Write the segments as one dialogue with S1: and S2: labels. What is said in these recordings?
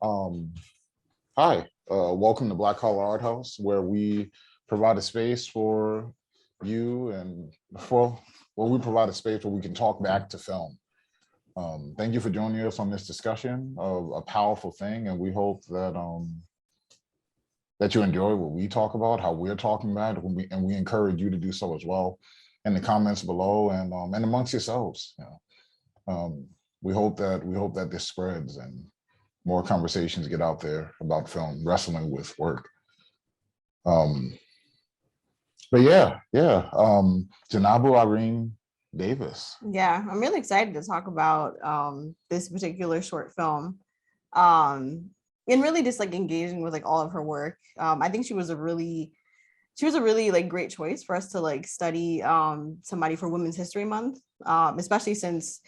S1: Um, Hi, welcome to Black Collar Art House, where we provide a space for you and for where we provide a space where we can talk back to film. Thank you for joining us on this discussion of a powerful thing, and we hope that you enjoy what we talk about, how we're talking about it, and we encourage you to do so as well in the comments below and amongst yourselves. Um, we hope that this spreads and more conversations get out there about film, wrestling with work. Um, but Janabu Irene Davis.
S2: Yeah, I'm really excited to talk about this particular short film. Um, and really just like engaging with like all of her work. I think she was a really like great choice for us to like study somebody for Women's History Month, especially since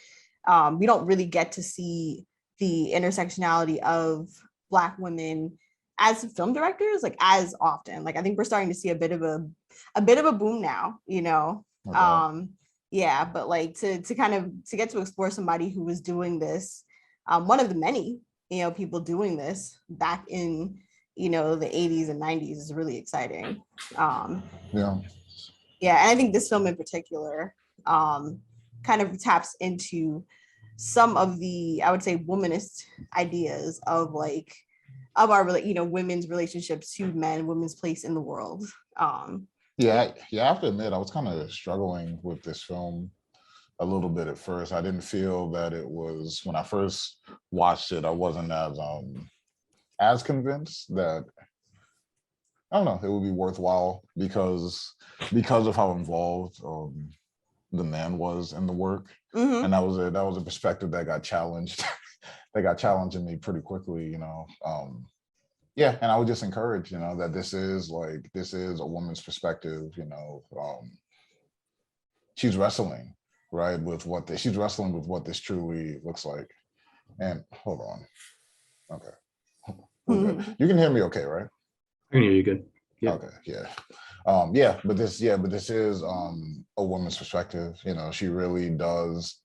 S2: we don't really get to see the intersectionality of Black women as film directors like as often. Like I think we're starting to see a bit of a boom now, you know.
S1: Okay.
S2: Um, yeah, but like to kind of to get to explore somebody who was doing this, one of the many, people doing this back in the 80s and 90s is really exciting. Um,
S1: Yeah.
S2: yeah, and I think this film in particular kind of taps into some of the, I would say, womanist ideas of like of our women's relationships to men, women's place in the world.
S1: I have to admit, I was kind of struggling with this film a little bit at first. I didn't feel that it was when I first watched it. I wasn't as convinced that I don't know it would be worthwhile because of how involved the man was in the work,
S2: Mm-hmm.
S1: and that was a perspective that got challenged that got challenged in me pretty quickly. Yeah, and I would just encourage that this is a woman's perspective. She's wrestling right with she's wrestling with what this truly looks like. And hold on, okay, we're good.
S2: Mm-hmm.
S1: You can hear me okay, right?
S3: I can hear you good. Yep.
S1: Okay, yeah. But this is a woman's perspective. She really does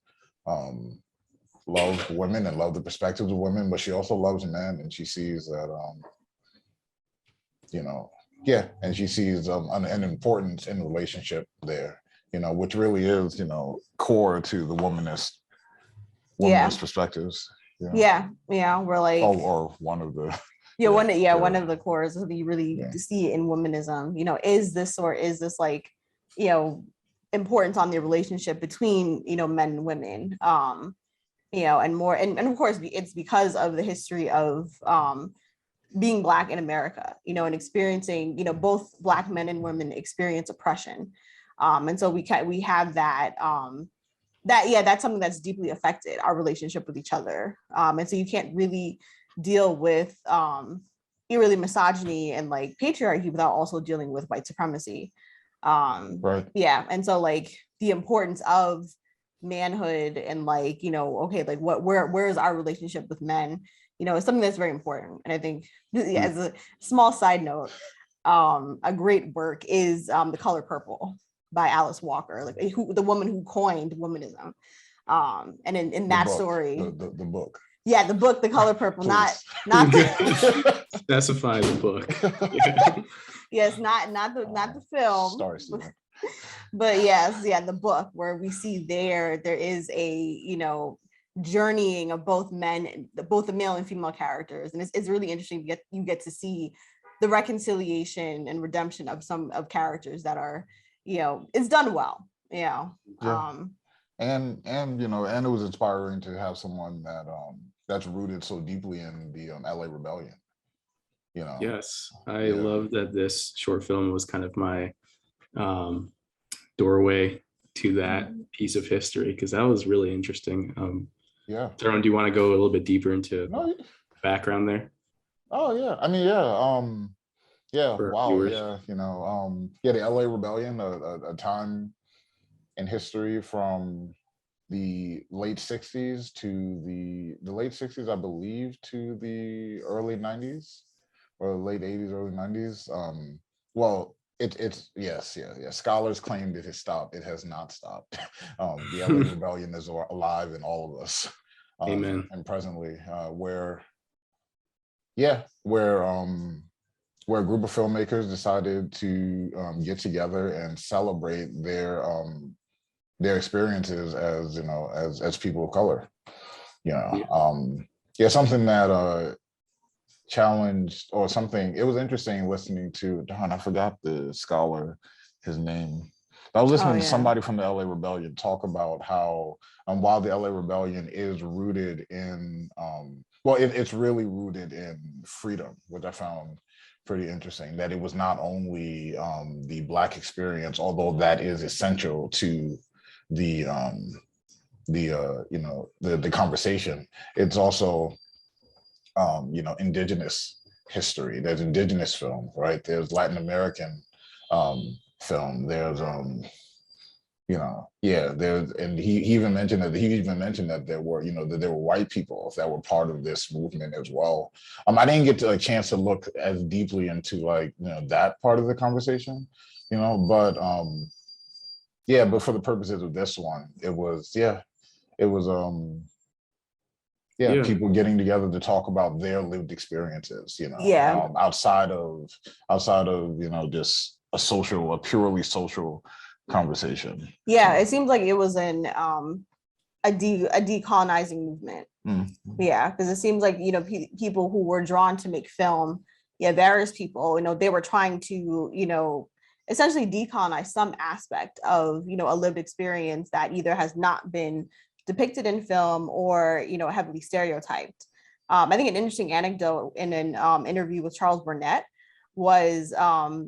S1: um love women and love the perspectives of women, but she also loves men, and she sees that you know, and she sees an importance in relationship there, which really is, core to the
S2: Yeah,
S1: womanist perspectives.
S2: yeah, we're like,
S1: Or one of the,
S2: one of the cores that you really
S1: yeah,
S2: see in womanism. Is this like, you know, importance on the relationship between men and women. And more, and of course it's because of the history of being Black in America, and experiencing, both Black men and women experience oppression. And so we have that, that's something that's deeply affected our relationship with each other. And so you can't really deal with really misogyny and like patriarchy without also dealing with white supremacy.
S1: right,
S2: Yeah. And so like the importance of manhood and like, okay, like where is our relationship with men, is something that's very important. And I think, yeah, as a small side note, a great work is The Color Purple by Alice Walker, like the woman who coined womanism. And in
S1: the
S2: that
S1: book,
S2: story,
S1: the book.
S2: yeah, the book, The Color Purple, not
S3: Specify the book.
S2: yes, not the film.
S1: Sorry, Stephen.
S2: But yes, yeah, the book where we see there is a journeying of both both the male and female characters, and it's really interesting. You get to see the reconciliation and redemption of some of characters that are, it's done well.
S1: Yeah. And and it was inspiring to have someone that's rooted so deeply in the LA Rebellion.
S3: Yes, I love that this short film was kind of my doorway to that piece of history, because that was really interesting. Tyrone, do you want to go a little bit deeper into background there?
S1: Oh yeah, I mean
S3: For
S1: wow,
S3: viewers.
S1: the LA Rebellion, a time in history from the late 60s to the late 60s, I believe, to the early 90s or late 80s, early 90s. Well, it's yes, yeah. Scholars claim that it stopped. It has not stopped. The LA Rebellion is alive in all of us.
S3: Amen.
S1: And presently, where Yeah, where a group of filmmakers decided to get together and celebrate their experiences as, you know, as people of color. You know, yeah, something that challenged, or something, it was interesting listening to, darn, I forgot the scholar, his name. I was listening to somebody from the LA Rebellion talk about how while the LA Rebellion is rooted in well, it's really rooted in freedom, which I found pretty interesting, that it was not only the Black experience, although that is essential to the you know, the conversation. It's also you know, indigenous history. There's indigenous film, right? There's Latin American film. There's you know, yeah, there's, and he even mentioned that there were, you know, that there were white people that were part of this movement as well. I didn't get a chance to look as deeply into, like, you know, that part of the conversation, you know, but yeah, but for the purposes of this one, it was, yeah, it was yeah, people getting together to talk about their lived experiences, you know, outside of, you know, just a purely social conversation.
S2: Yeah, it seems like it was a decolonizing movement. Yeah, because it seems like, you know, people who were drawn to make film, various people, you know, they were trying to, you know, essentially decolonize some aspect of, you know, a lived experience that either has not been depicted in film or, you know, heavily stereotyped. I think an interesting anecdote in an interview with Charles Burnett was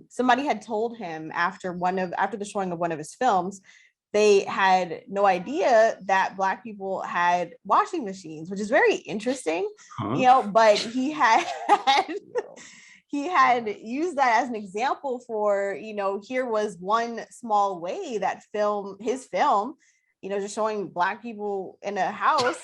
S2: somebody had told him after the showing of one of his films, they had no idea that Black people had washing machines, which is very interesting, you know, but he had used that as an example for, you know, here was one small way that his film, you know, just showing Black people in a house,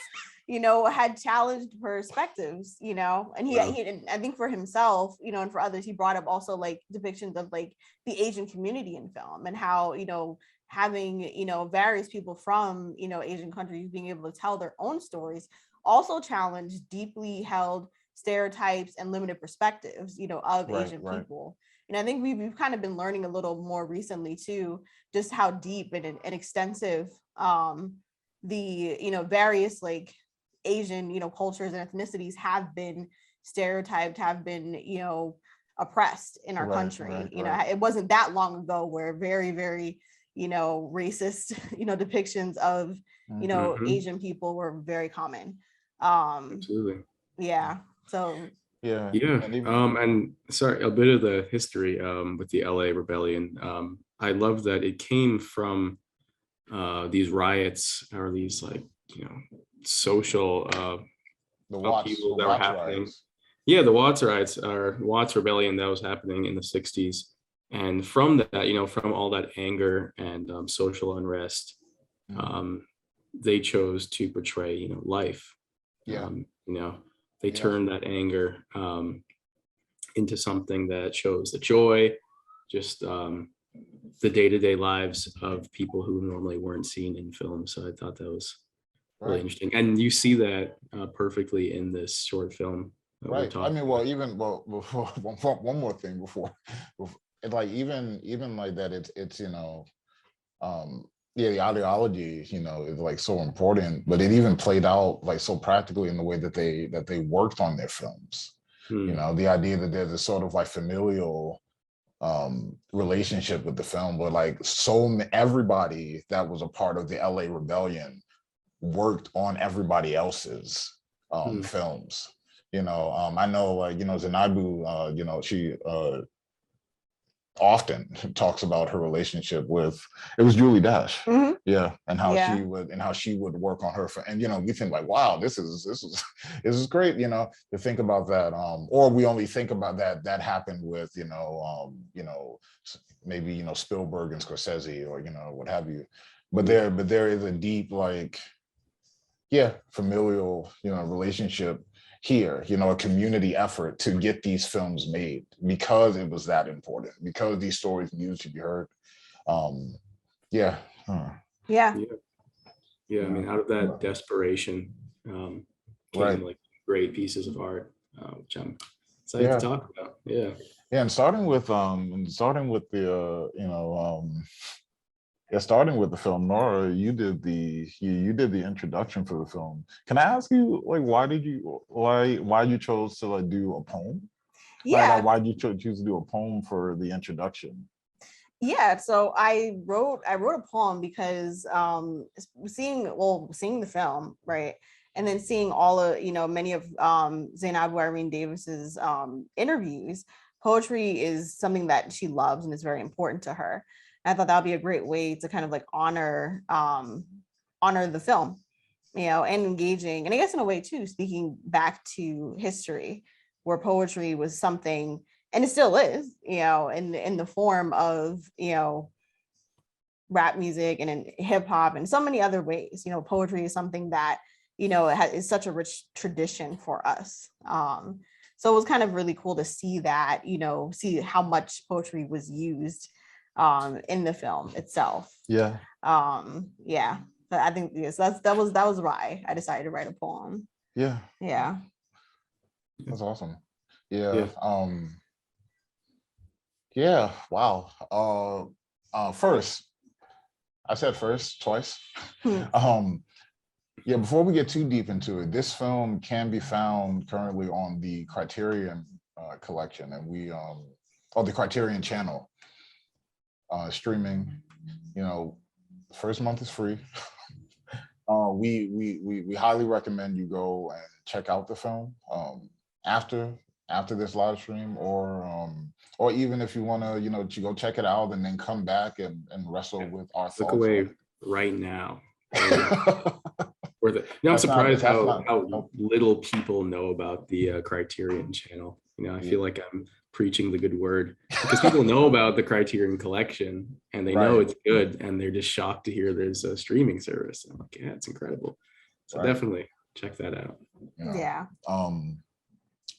S2: you know, had challenged perspectives, you know, and he I think for himself, you know, and for others, he brought up also like depictions of like the Asian community in film and how, you know, having, you know, various people from, you know, Asian countries being able to tell their own stories also challenged deeply held stereotypes and limited perspectives, you know, of Asian people. And I think we've kind of been learning a little more recently too, just how deep and extensive the, you know, various like Asian, you know, cultures and ethnicities have been stereotyped, have been, you know, oppressed in our country. You know, it wasn't that long ago where very, very, you know, racist, you know, depictions of, you know, Asian people were very common.
S3: Absolutely.
S2: Yeah. So
S3: and sorry, a bit of the history with the LA Rebellion. I love that it came from these riots, or these, like, you know, social upheaval that were happening. Riots. Yeah, the Watts riots, or Watts Rebellion, that was happening in the 60s. And from that, you know, from all that anger and social unrest, they chose to portray, you know, life. You know, they turned that anger into something that shows the joy, just the day-to-day lives of people who normally weren't seen in film. So I thought that was really interesting. And you see that perfectly in this short film.
S1: I mean, well, even one more thing before like even like that, it's you know, yeah, the ideology, you know, is like so important, but it even played out like so practically in the way that they worked on their films. You know, the idea that there's a sort of like familial relationship with the film, but like everybody that was a part of the LA Rebellion worked on everybody else's films. You know, I know, like, you know, Zainabu, you know, she often talks about her relationship with, it was Julie Dash, and how she would work on her, and, you know, we think like, wow, this is great, you know, to think about that, or we only think about that happened with, you know, maybe, you know, Spielberg and Scorsese, or, you know, what have you, but there is a deep, like, familial, you know, relationship here, you know, a community effort to get these films made because it was that important, because these stories needed to be heard.
S3: Yeah, I mean, out of that desperation came like great pieces of art. which I'm excited to talk about. Yeah.
S1: Yeah, and starting with the starting with the film, Nora, you did the introduction for the film. Can I ask you, like, why you chose to like do a poem?
S2: Yeah.
S1: Like, why did you choose to do a poem for the introduction?
S2: Yeah, so I wrote a poem because seeing the film, right, and then seeing all of many of Zainab Irene Davis's interviews. Poetry is something that she loves and is very important to her. And I thought that would be a great way to kind of like honor the film, and engaging, and I guess in a way too, speaking back to history, where poetry was something, and it still is, in the form of, rap music and in hip hop and so many other ways. Poetry is something that, is such a rich tradition for us. So it was kind of really cool to see that, see how much poetry was used in the film itself.
S1: Yeah.
S2: Yeah. But I think yes, that was why I decided to write a poem.
S1: Yeah.
S2: Yeah.
S1: That's awesome. Yeah. Yeah. Wow. First, I said first twice. Yeah, before we get too deep into it, this film can be found currently on the Criterion collection, and or the Criterion channel streaming. First month is free. We highly recommend you go and check out the film after this live stream, or even if you want to to go check it out and then come back and wrestle with our thoughts.
S3: Look away right now. I'm surprised how little people know about the Criterion channel. I feel like I'm preaching the good word, because people know about the Criterion collection and they know it's good, and they're just shocked to hear there's a streaming service. I'm like, yeah, it's incredible. So definitely check that out.
S2: Yeah.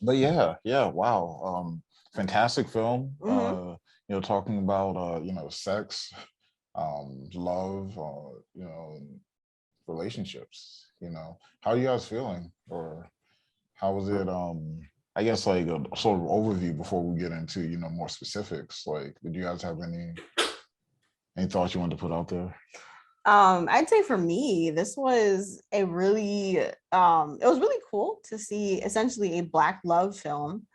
S1: But yeah, wow. Fantastic film. Talking about sex, love, relationships. How are you guys feeling, or how was it? I guess like a sort of overview before we get into more specifics. Like, did you guys have any thoughts you wanted to put out there?
S2: I'd say for me, this was it was really cool to see essentially a Black love film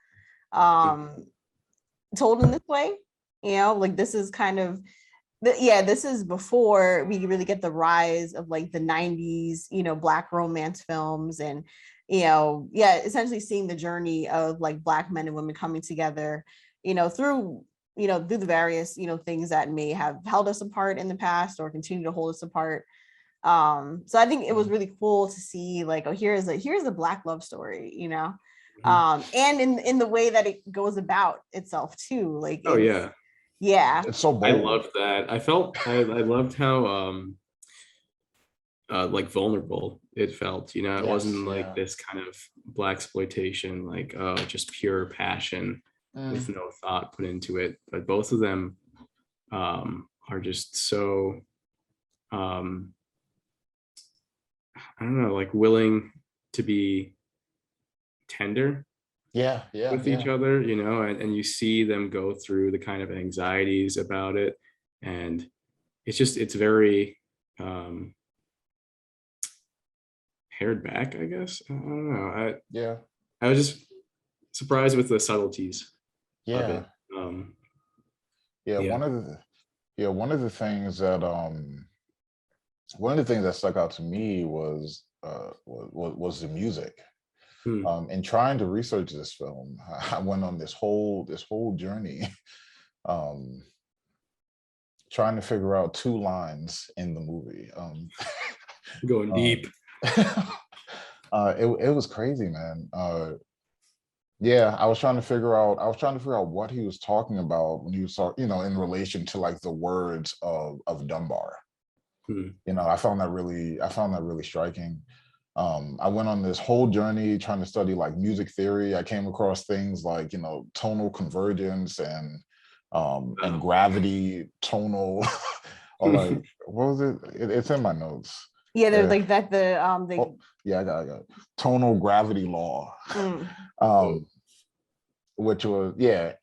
S2: told in this way. Like, this is kind of this is before we really get the rise of like the 90s, Black romance films, and essentially seeing the journey of like Black men and women coming together, through the various, things that may have held us apart in the past or continue to hold us apart. So I think it was really cool to see like, oh, here's a Black love story, and in the way that it goes about itself too. Like, yeah,
S1: it's so bold.
S3: I loved that. I loved how like vulnerable it felt. It wasn't like this kind of Blaxploitation, like just pure passion with no thought put into it. But both of them are just so I don't know, like willing to be tender with each other, and you see them go through the kind of anxieties about it, and it's very pared back, I guess. I don't know. I was just surprised with the subtleties of it.
S1: One of the things that stuck out to me was the music. In trying to research this film, I went on this whole journey, trying to figure out two lines in the movie.
S3: Going deep.
S1: It was crazy, man. I was trying to figure out what he was talking about when he was talking, in relation to like the words of Dunbar. I found that really striking. I went on this whole journey trying to study like music theory. I came across things like tonal convergence and gravity tonal, or like what was it? It's in my notes.
S2: Yeah, there's like that
S1: Yeah, I got tonal gravity law.
S2: Mm.
S1: Which was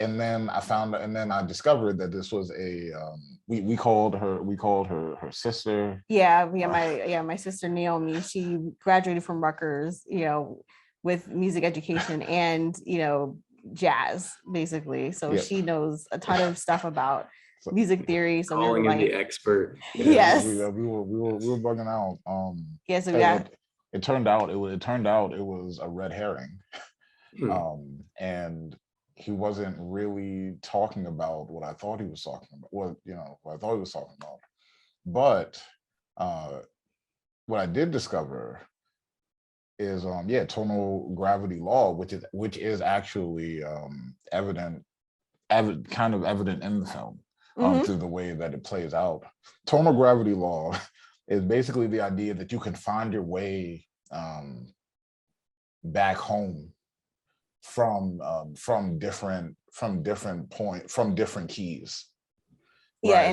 S1: and then I discovered that this was a we called her sister.
S2: My sister Naomi, she graduated from Rutgers, with music education and jazz, basically. So
S1: Yeah.
S2: she knows a ton of stuff about
S1: So,
S2: music theory. So we were
S3: Calling in
S2: like,
S3: the expert.
S2: yes.
S1: we were bugging out.
S2: Yeah, so
S1: it turned out it was a red herring. And he wasn't really talking about what I thought he was talking about. What I thought he was talking about. But what I did discover is tonal gravity law, which is actually kind of evident in the film through the way that it plays out. Tonal gravity law is basically the idea that you can find your way back home from different keys.
S2: Yeah,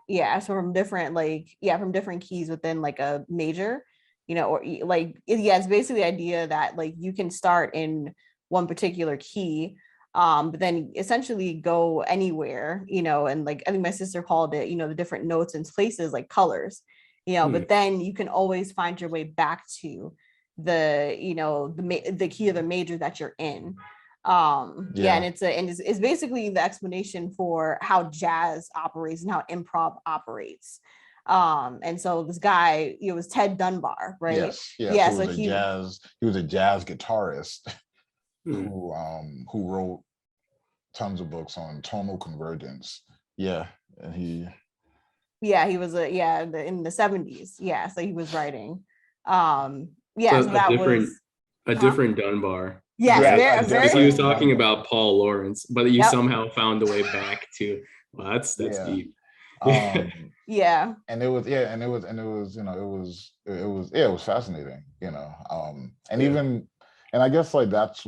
S1: Right.
S2: so from different keys within like a major, or it's basically the idea that like you can start in one particular key, but then essentially go anywhere, and like I think my sister called it, the different notes and places like colors, but then you can always find your way back to the key of the major that you're in. And it's basically the explanation for how jazz operates and how improv operates. And so this guy, it was Ted Dunbar, right?
S1: So he was a jazz guitarist who wrote tons of books on tonal convergence. And he
S2: was in the 70s. So he was writing.
S3: So a different Dunbar.
S2: Yes,
S3: very. He was talking about Paul Lawrence, but you somehow found a way back to. Well, that's deep.
S1: And it was it was fascinating, and I guess like that's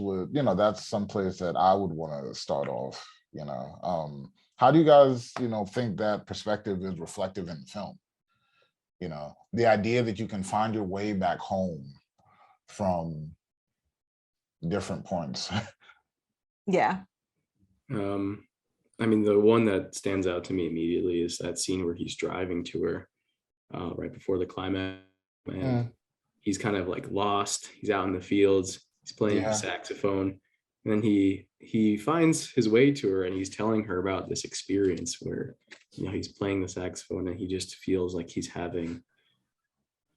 S1: someplace that I would want to start off. How do you guys think that perspective is reflective in the film? The idea that you can find your way back home from different points.
S3: I mean, the one that stands out to me immediately is that scene where he's driving to her right before the climax, and he's kind of like lost. He's out in the fields. He's playing the saxophone, and then he finds his way to her, and he's telling her about this experience where he's playing the saxophone, and he just feels like he's having,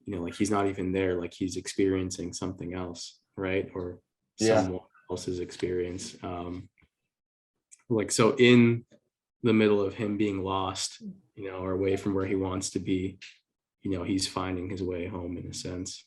S3: like he's not even there, like he's experiencing something else, right? Or someone else's experience. Like, so in the middle of him being lost, or away from where he wants to be, he's finding his way home in a sense.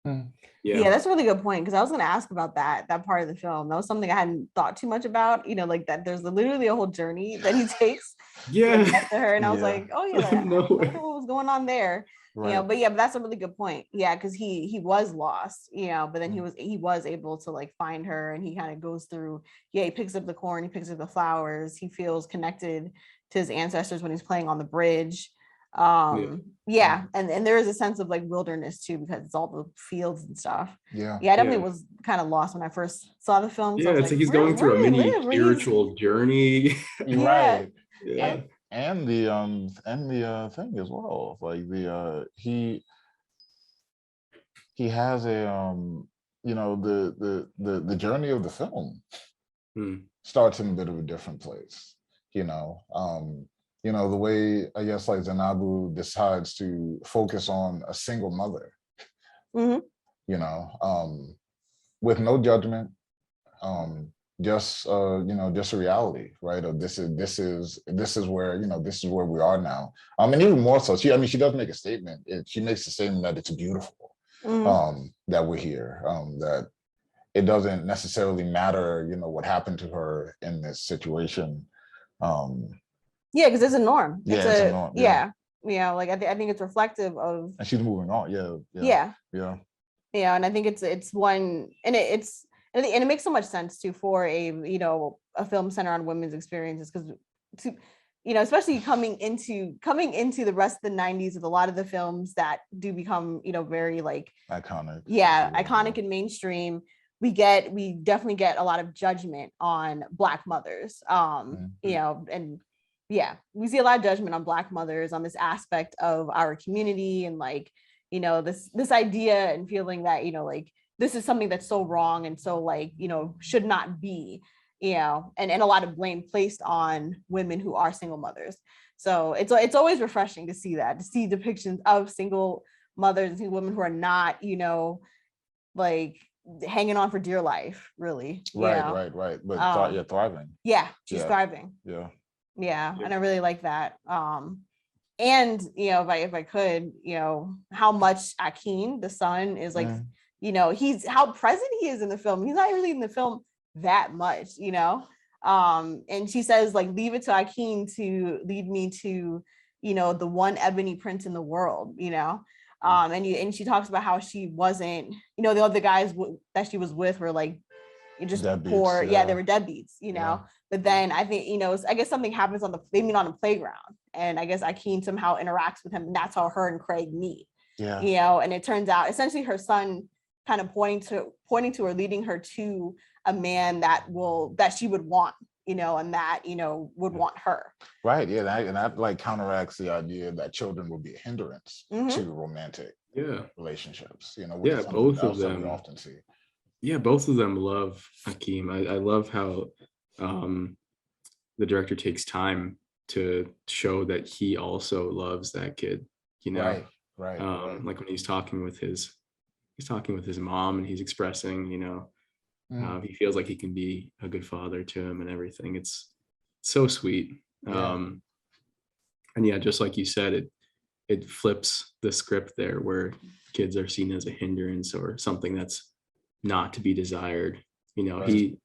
S2: That's a really good point, because I was going to ask about that part of the film. That was something I hadn't thought too much about, like that there's literally a whole journey that he takes to get to her, and I was like, oh yeah, I wonder what was going on there. But that's a really good point. Because he was lost, but then he was able to like find her, and he kind of goes through, he picks up the corn, he picks up the flowers, he feels connected to his ancestors when he's playing on the bridge. And there is a sense of like wilderness too, because it's all the fields and stuff. I definitely was kind of lost when I first saw the film.
S3: So it's like he's going through a mini spiritual journey.
S1: Right. And the thing as well, like he has a the journey of the film starts in a bit of a different place, the way I guess like Zainabu decides to focus on a single mother, with no judgment, just just a reality, right? Of this is where this is where we are now. And even more so, she does make a statement. She makes a statement that it's beautiful, that we're here, that it doesn't necessarily matter, what happened to her in this situation.
S2: Because it's a norm.
S1: It's a norm.
S2: Like I think it's reflective of,
S1: and she's moving on.
S2: And I think it's one, and and it makes so much sense too for a film centered on women's experiences, because especially coming into the rest of the 90s with a lot of the films that do become, very like
S1: iconic.
S2: Yeah, iconic and mainstream. We definitely get a lot of judgment on Black mothers. And yeah, we see a lot of judgment on Black mothers on this aspect of our community, and like, this idea and feeling that, like, this is something that's so wrong and so like, should not be, and a lot of blame placed on women who are single mothers. So it's always refreshing to see depictions of single mothers and single women who are not, like hanging on for dear life, really.
S1: Right. But thriving.
S2: Yeah, she's thriving.
S1: Yeah.
S2: And I really like that. And if I could, how much Akeem, the son, is like, he's how present he is in the film. He's not really in the film that much, and she says, like, leave it to Akeem to lead me to, the one ebony prince in the world, and she talks about how she wasn't, the other guys that she was with were like just
S1: Deadbeats,
S2: poor. They were deadbeats, But then I think, I guess something happens they meet on the playground, and I guess Akeem somehow interacts with him, and that's how her and Craig meet. And it turns out essentially her son kind of pointing to her, leading her to a man that she would want, and that, would want her.
S1: Right. Yeah. And that like counteracts the idea that children will be a hindrance to romantic relationships, which is
S3: both of
S1: that
S3: them
S1: we often see.
S3: Yeah, both of them love Akeem. I love how the director takes time to show that he also loves that kid,
S1: Right.
S3: Like when he's talking with his mom, and he's expressing, he feels like he can be a good father to him and everything. It's so sweet. And yeah, just like you said, it flips the script there, where kids are seen as a hindrance or something that's not to be desired. He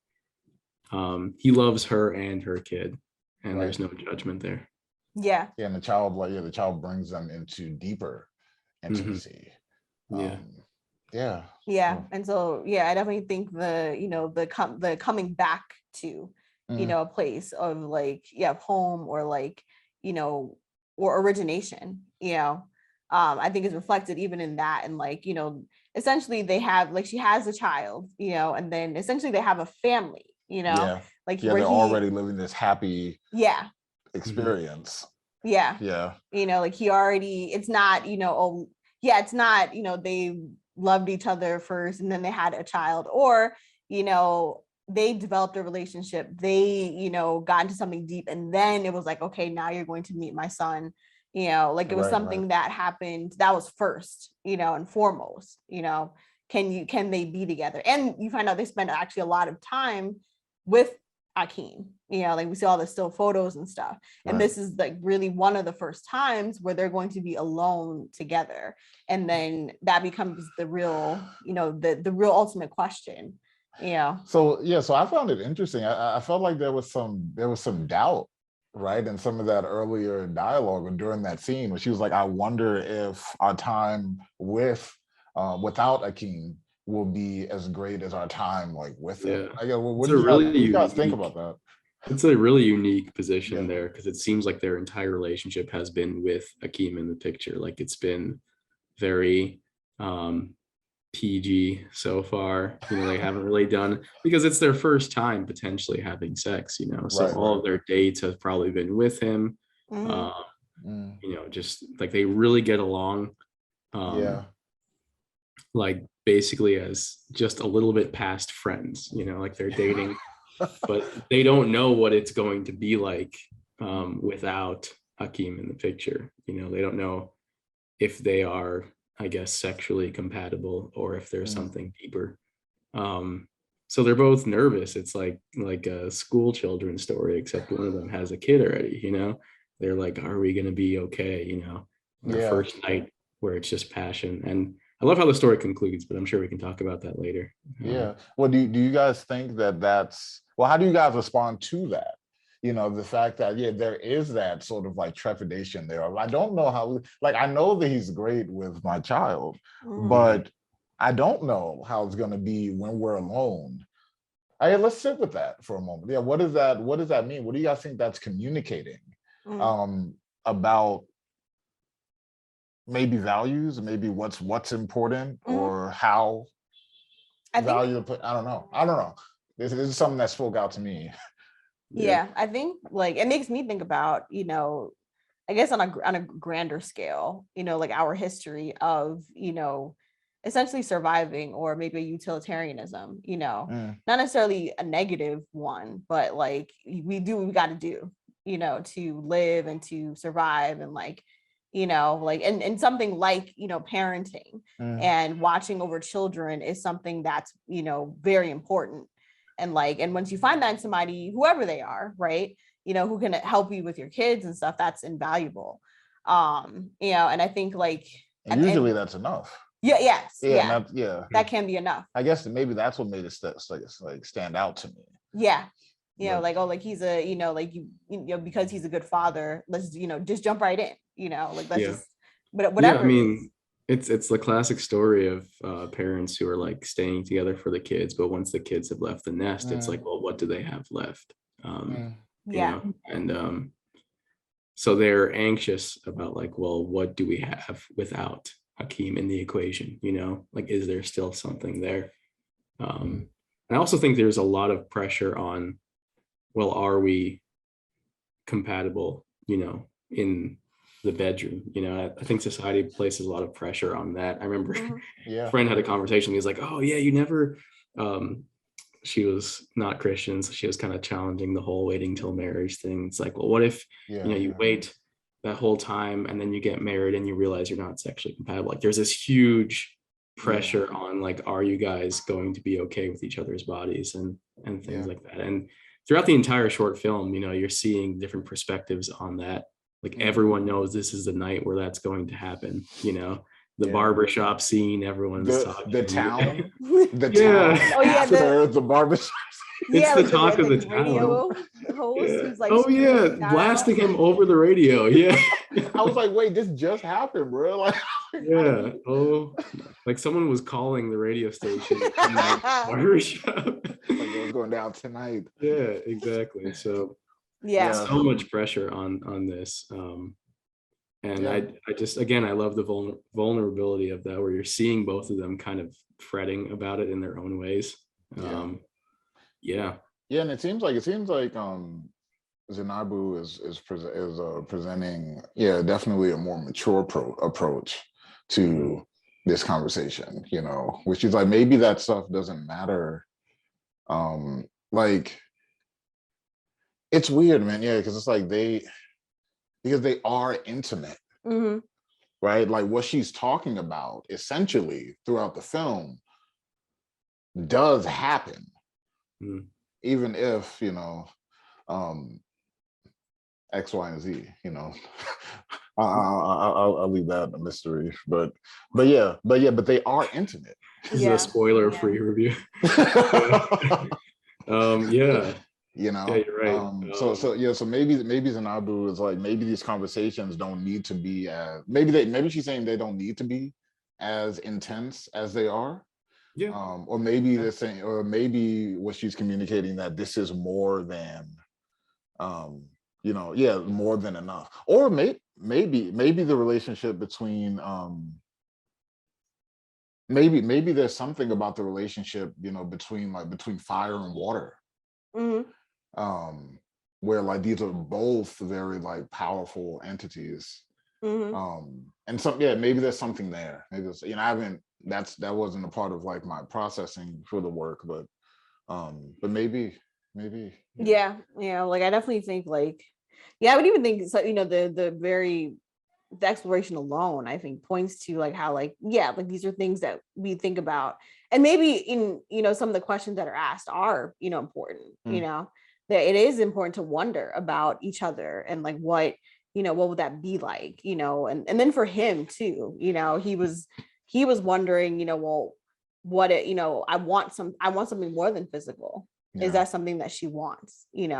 S3: loves her and her kid, and there's no judgment there.
S1: And the child brings them into deeper intimacy.
S2: And so I definitely think the coming back to a place of like home, or like or origination, I think is reflected even in that. And like, essentially they have, like, she has a child, and then essentially they have a family, like
S1: they're already living this happy experience.
S2: Like he already, it's not, it's not, they loved each other first and then they had a child, or, they developed a relationship, they, got into something deep, and then it was like, okay, now you're going to meet my son. Like it was something that happened that was first, and foremost, can they be together? And you find out they spend actually a lot of time with Akeem, like we see all the still photos and stuff. And this is like really one of the first times where they're going to be alone together. And then that becomes the real, the real ultimate question.
S1: So I found it interesting. I felt like there was some doubt, right, in some of that earlier dialogue or during that scene, where she was like, I wonder if our time without Akeem will be as great as our time like with him. What do you guys think about that?
S3: It's a really unique position there, because it seems like their entire relationship has been with Akeem in the picture. Like it's been very PG so far. They haven't really done, because it's their first time potentially having sex, so all of their dates have probably been with him. Just like they really get along. Like basically as just a little bit past friends, like they're dating, but they don't know what it's going to be like without Akeem in the picture. They don't know if they are, I guess, sexually compatible, or if there's something deeper. So they're both nervous. It's like a school children story, except one of them has a kid already. They're like, are we going to be okay? Their first night where it's just passion. And I love how the story concludes, but I'm sure we can talk about that later.
S1: Well, do you guys think how do you guys respond to that? The fact that, there is that sort of like trepidation there. I don't know how, like, I know that he's great with my child, but I don't know how it's going to be when we're alone. Let's sit with that for a moment. What does that mean? What do you guys think that's communicating? about maybe values, maybe what's important or how I don't know. This is something that spoke out to me.
S2: Yeah, I think like it makes me think about, I guess on a grander scale, like our history of, essentially surviving, or maybe a utilitarianism, not necessarily a negative one, but like we do what we got to do, to live and to survive, and like, and something like, parenting and watching over children is something that's, very important. And like, and once you find that in somebody, whoever they are, right, who can help you with your kids and stuff, that's invaluable. And I think like,
S1: and usually that's enough.
S2: That can be enough.
S1: I guess maybe that's what made it stand out to me.
S2: Like he's a, like because he's a good father, let's just jump right in, like let's just, but whatever.
S3: I mean, it's the classic story of parents who are like staying together for the kids, but once the kids have left the nest, it's like, well, what do they have left? And so they're anxious about like, well, what do we have without Hakeem in the equation? Like, is there still something there? I also think there's a lot of pressure on, well, are we compatible, in the bedroom? I think society places a lot of pressure on that. I remember a friend had a conversation. He was like, oh yeah, you never, she was not Christian, so she was kind of challenging the whole waiting till marriage thing. It's like, well, what if, you wait that whole time and then you get married and you realize you're not sexually compatible? Like there's this huge pressure on like, are you guys going to be okay with each other's bodies and things like that? And throughout the entire short film, you're seeing different perspectives on that. Like everyone knows this is the night where that's going to happen, the barbershop scene, everyone is talking.
S1: The town.
S2: Oh yeah,
S1: the barbershop.
S3: It's the talk of the town.
S2: Host like,
S3: blasting him over the radio.
S1: I was like, wait, this just happened, bro. Like,
S3: like someone was calling the radio station in that barbershop.
S1: Like it was going down tonight.
S3: Yeah, exactly. So so much pressure on this. And I just, again, I love the vulnerability of that, where you're seeing both of them kind of fretting about it in their own ways. And it seems like Zainabu is presenting definitely a more mature approach to this conversation, which is like, maybe that stuff doesn't matter. Like it's weird, man. Because it's like because they are intimate, right? Like what she's talking about essentially throughout the film does happen, even if X, Y, and Z. I'll leave that a mystery, but they are intimate. This is a spoiler-free review. You're right.
S1: So maybe Zainabu is like, maybe these conversations don't need to be as, maybe she's saying they don't need to be as intense as they are. Or maybe they're saying, or maybe what she's communicating, that this is more than more than enough. Or maybe the relationship between maybe there's something about the relationship, between fire and water. Where like these are both very like powerful entities. And maybe there's something there. Maybe it's, that wasn't a part of like my processing for the work, but maybe.
S2: Like I definitely think like, I would even think so, the exploration alone, I think, points to like how like these are things that we think about, and maybe in some of the questions that are asked are important. That it is important to wonder about each other and like what would that be like, and then for him too, he was wondering, well, what it, I want something more than physical. Is that something that she wants? Which is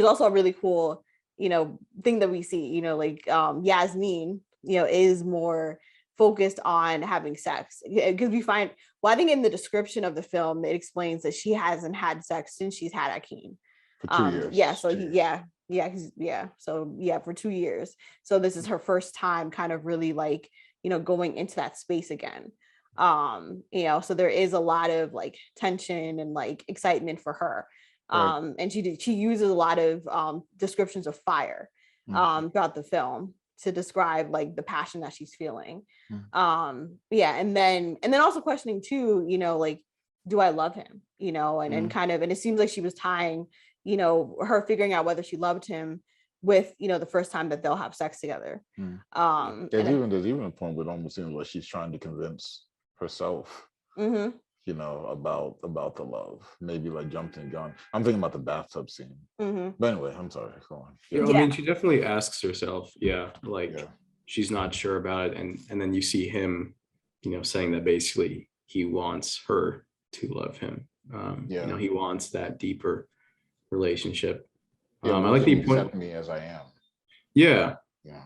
S2: also a really cool thing that we see, like Yasmin is more focused on having sex, because we find, I think in the description of the film it explains that she hasn't had sex since she's had Akeem
S1: for 2 years.
S2: Yeah, yeah. So yeah, for 2 years. So this is her first time kind of really like, going into that space again. So there is a lot of like tension and like excitement for her.
S1: Right.
S2: And she uses a lot of descriptions of fire throughout the film to describe like the passion that she's feeling. Yeah, and then also questioning too, like, do I love him? And kind of, and it seems like she was tying, her figuring out whether she loved him with, the first time that they'll have sex together.
S1: There's even a point where it almost seems like she's trying to convince herself, about the love. Maybe like jumped the gun. I'm thinking about the bathtub scene. But anyway, I'm sorry. Go on.
S3: Yeah, I mean, she definitely asks herself, she's not sure about it, and then you see him, saying that basically he wants her to love him. He wants that deeper relationship. I like the point.
S1: Accept me as I am.
S3: Yeah.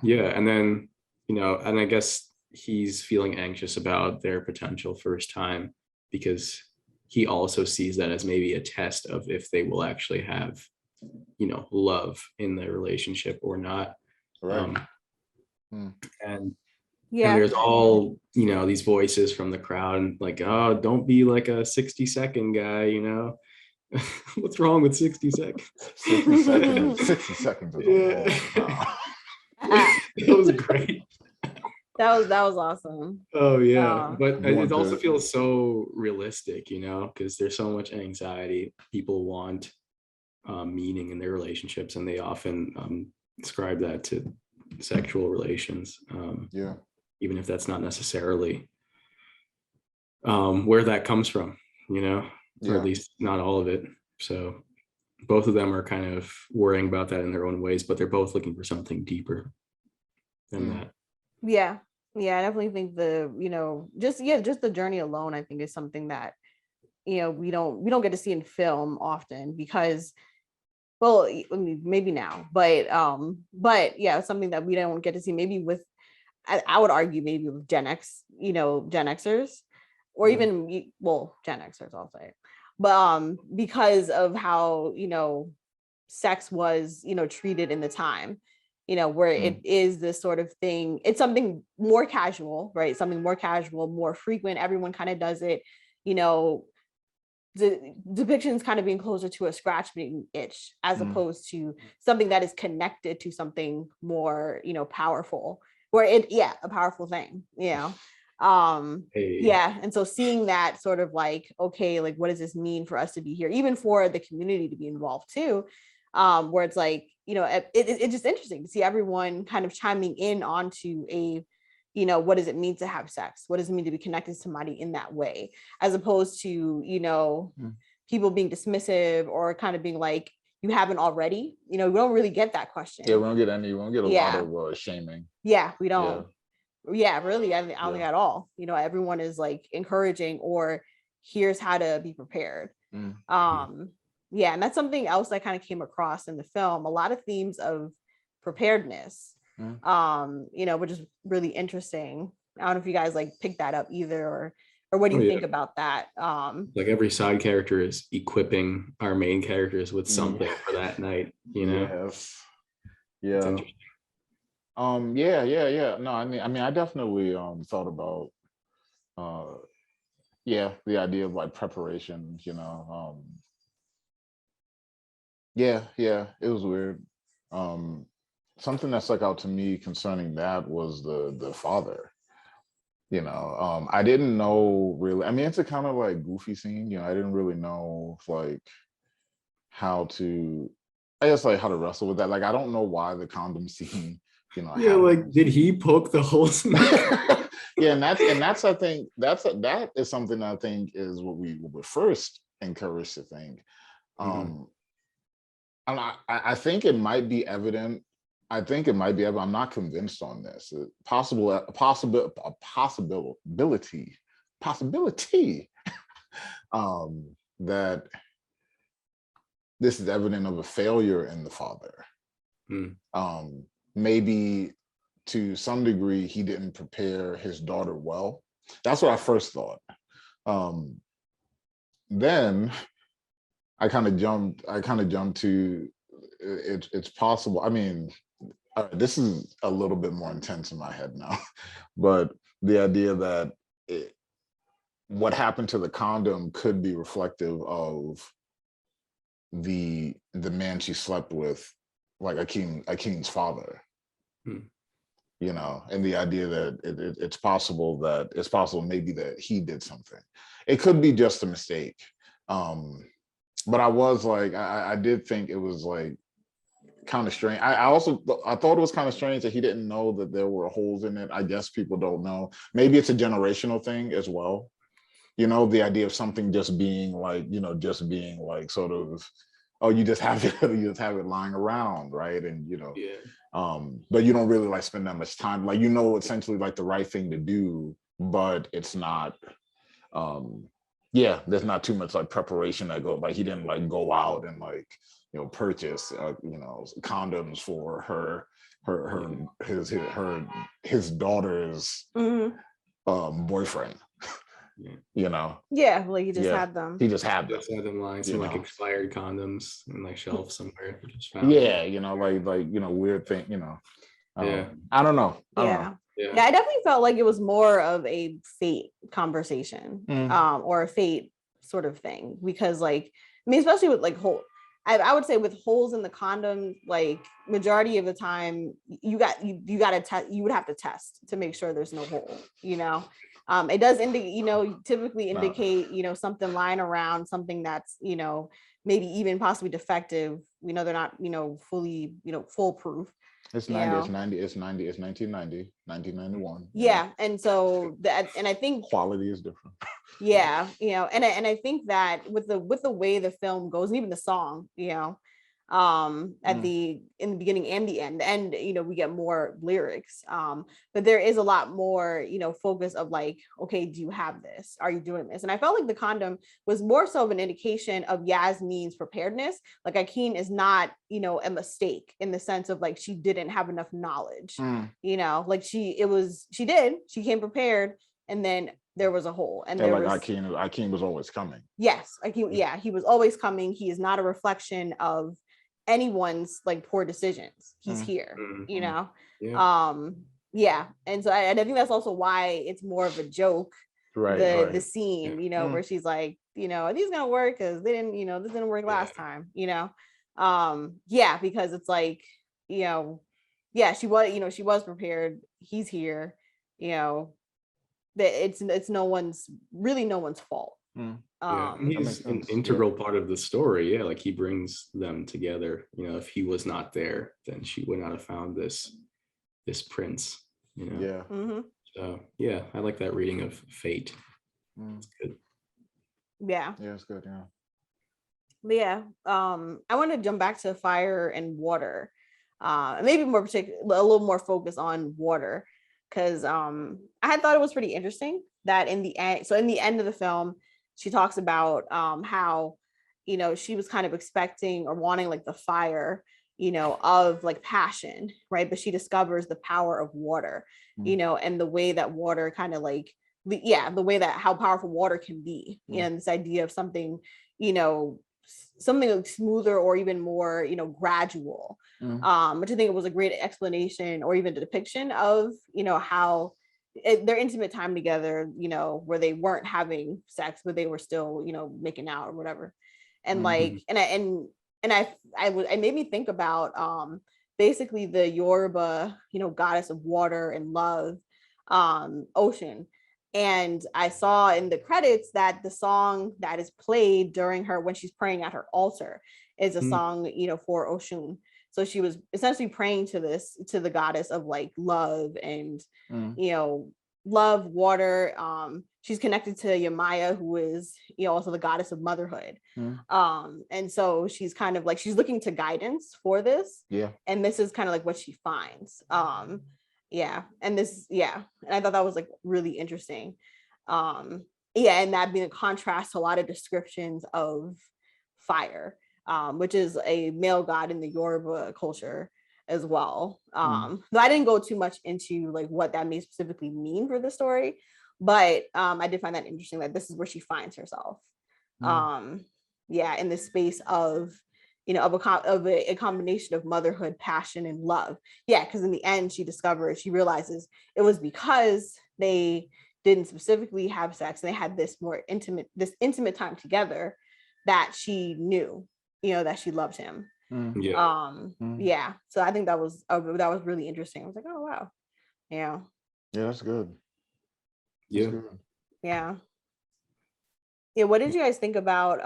S3: And then, and I guess he's feeling anxious about their potential first time because he also sees that as maybe a test of if they will actually have, love in their relationship or not.
S1: Right.
S3: And there's all, these voices from the crowd and like, oh, don't be like a 60-second guy, What's wrong with 60 seconds?
S1: 60 seconds. 60 seconds is a long time.
S3: That was great.
S2: That was awesome.
S3: Oh yeah, but it also feels so realistic, because there's so much anxiety. People want meaning in their relationships, and they often ascribe that to sexual relations. Even if that's not necessarily where that comes from, or at least not all of it. So both of them are kind of worrying about that in their own ways, but they're both looking for something deeper than that.
S2: Yeah, I definitely think just the journey alone, I think, is something that we don't get to see in film often because, well, I mean, maybe now, but yeah, it's something that we don't get to see maybe with, I would argue maybe with Gen X, Gen Xers, or even Gen Xers, I'll say, but because of how sex was treated in the time, where it is this sort of thing. It's something more casual, right? Something more casual, more frequent. Everyone kind of does it, the depictions kind of being closer to a scratch being itch as opposed to something that is connected to something more, powerful, where a powerful thing, and so seeing that sort of like, okay, like what does this mean for us to be here, even for the community to be involved too, where it's like, it's just interesting to see everyone kind of chiming in onto a, what does it mean to have sex? What does it mean to be connected to somebody in that way? As opposed to, people being dismissive or kind of being like, you haven't already, we don't really get that question.
S1: Yeah, we don't get a lot of shaming.
S2: Yeah, we don't. Yeah, really, I don't think at all. Everyone is like encouraging, or here's how to be prepared. Yeah, and that's something else that kind of came across in the film. A lot of themes of preparedness, which is really interesting. I don't know if you guys like pick that up either, or what do you think about that?
S3: Like every side character is equipping our main characters with something for that night,
S1: Yes. Yeah. No, I mean, I definitely thought about the idea of like preparation, it was weird. Something that stuck out to me concerning that was the father. I didn't know really. I mean, it's a kind of like goofy scene. I didn't really know like how to wrestle with that. Like, I don't know why the condom scene.
S3: Did he poke the holes in
S1: and that's I think that is something I think is what we were first encouraged to think. And I think it might be evident. I'm not convinced on this. Possibility that this is evident of a failure in the father. Maybe to some degree he didn't prepare his daughter well. That's what I first thought. Then I kind of jumped to it's possible. I mean, this is a little bit more intense in my head now, but the idea that what happened to the condom could be reflective of the man she slept with, like Akeen's father. You know, and the idea that it's possible maybe that he did something. It could be just a mistake. But I was like, I did think it was like kind of strange. I thought it was kind of strange that he didn't know that there were holes in it. I guess people don't know. Maybe it's a generational thing as well. You know, the idea of something just being like, sort of, oh, you just have it lying around, right? And but you don't really like spend that much time, like, essentially like the right thing to do, but it's not there's not too much like preparation that goes, like he didn't like go out and like purchase condoms for his daughter's boyfriend.
S2: Like he just had them.
S1: He just had
S3: them lying, some like expired condoms in like shelves somewhere.
S1: Weird thing. I don't know.
S2: I definitely felt like it was more of a fate conversation, or a fate sort of thing, because like, I mean, especially with like I would say with holes in the condom, like majority of the time you would have to test to make sure there's no hole, it does indicate, typically indicate, something lying around, something that's, maybe even possibly defective. We know they're not, fully, foolproof.
S1: It's 1991.
S2: Yeah. And so and I think
S1: quality is different.
S2: Yeah. And I think that with the way the film goes, and even the song, in the beginning and the end, and we get more lyrics, but there is a lot more focus of like, okay, do you have this, are you doing this? And I felt like the condom was more so of an indication of Yasmin's preparedness. Like Akeen is not a mistake in the sense of like she didn't have enough knowledge, like she came prepared, and then there was a hole, and there was
S1: Akeen was always coming.
S2: Yes, he was always coming. He is not a reflection of anyone's like poor decisions. He's here, and so I think that's also why it's more of a joke, the scene, where she's like, are these gonna work, because they didn't, this didn't work last time, because it's like, she was prepared, he's here, that it's no one's fault.
S3: He's an integral part of the story. Like he brings them together. If he was not there, then she would not have found this prince. So I like that reading of fate. It's good.
S1: It's good.
S2: I want to jump back to fire and water, maybe more particular, a little more focus on water, because I had thought it was pretty interesting that in the end of the film, she talks about how she was kind of expecting or wanting like the fire of like passion, right? But she discovers the power of water, and the way that water kind of like the way that how powerful water can be, and this idea of something something like smoother or even more gradual, which I think it was a great explanation, or even the depiction of how their intimate time together, where they weren't having sex, but they were still making out or whatever. And like it made me think about basically the Yoruba goddess of water and love, Ocean. And I saw in the credits that the song that is played during her when she's praying at her altar is a song for Oshun. So she was essentially praying to the goddess of like love and love, water. She's connected to Yamaya, who is also the goddess of motherhood. And so she's kind of like, she's looking to guidance for this. And this is kind of like what she finds. And I thought that was like really interesting. And that being a contrast to a lot of descriptions of fire, which is a male god in the Yoruba culture as well. Though I didn't go too much into like what that may specifically mean for the story, but I did find that interesting that this is where she finds herself. In the space of of a combination of motherhood, passion, and love. Yeah, because in the end, she realizes it was because they didn't specifically have sex and they had this intimate time together that she knew, that she loved him.
S3: Yeah.
S2: Yeah. So I think that was really interesting. I was like, oh wow. Yeah.
S1: Yeah, that's good.
S3: That's
S1: yeah.
S3: good.
S2: Yeah. Yeah. What did you guys think about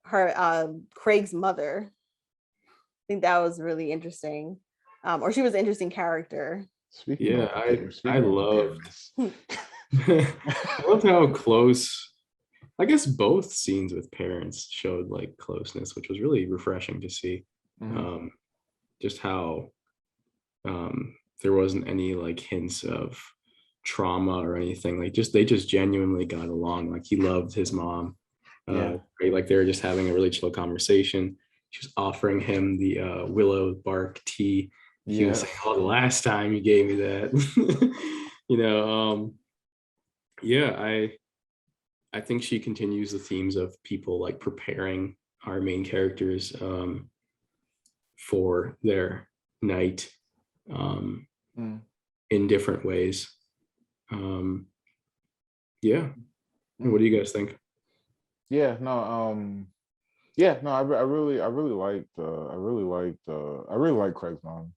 S2: her Craig's mother? I think that was really interesting. Or she was an interesting character.
S1: Speaking
S3: Yeah,
S1: of
S3: I loved
S1: preparedness.
S3: I loved how close, I guess both scenes with parents showed like closeness, which was really refreshing to see. Just how there wasn't any like hints of trauma or anything. Like they just genuinely got along. Like he loved his mom. Right? Like they were just having a really chill conversation. She was offering him the willow bark tea. He was like, "Oh, the last time you gave me that." Yeah, I think she continues the themes of people like preparing our main characters for their night in different ways. Yeah. What do you guys think?
S1: I really liked Craig's mom.